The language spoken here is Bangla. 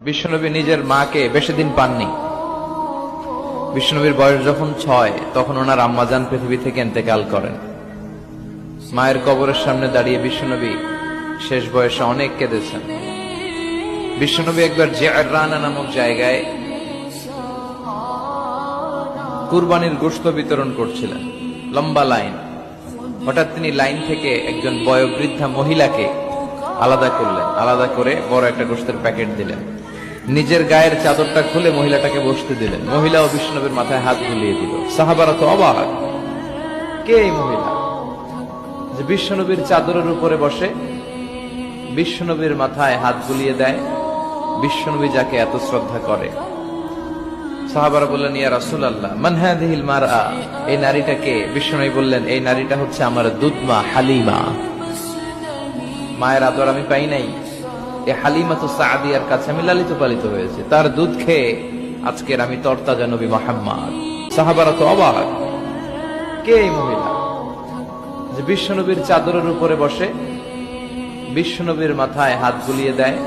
বিশ্বনবী নিজের মাকে বেশি দিন পাননি। বিশ্বনবীর বয়স যখন 6 তখন ওনার আম্মাজান পৃথিবী থেকে ইন্তেকাল করেন। মায়ের কবরের সামনে দাঁড়িয়ে বিশ্বনবী শেষ বয়সে অনেক কেঁদেছেন। বিশ্বনবী একবার জিআররানা নামক জায়গায় কুরবানির গোশত বিতরণ করছিলেন, লম্বা লাইন। হঠাৎ তিনি লাইন থেকে একজন বয়োবৃদ্ধা মহিলাকে আলাদা করলেন, আলাদা করে বড় একটা গোশতের প্যাকেট দিলেন। নিজের গায়ের চাদরটা খুলে মহিলাটাকে বসতে দিলেন। মহিলা ও বিশ্বনবীর মাথায় হাত বুলিয়ে দিল। সাহাবারা তো অবাক, কে এই মহিলা যে বিশ্বনবীর চাদরের উপরে বসে, বিশ্বনবীর মাথায় হাত বুলিয়ে দেয়, বিশ্বনবী যাকে এত শ্রদ্ধা করে। সাহাবারা বললেন, ইয়া রাসূলুল্লাহ মান হাযিহিল মারআ, এই নারীটাকে? বিশ্বনবী বললেন, এই নারীটা হচ্ছে আমার দুধমা হালিমা। মায়ের আদর আমি পাই নাই, এই হালিমাতু সাদিয়ার কাছে আমি লালিত পালিত হয়েছে, তার দুধ খেয়ে আজকের আমি তরতাজা নবী মুহাম্মদ। সাহাবারা তো অবাক, কে এই মহিলা যে বিশ্বনবীর চাদরের উপরে বসে, বিশ্বনবীর মাথায় হাত বুলিয়ে দেয়,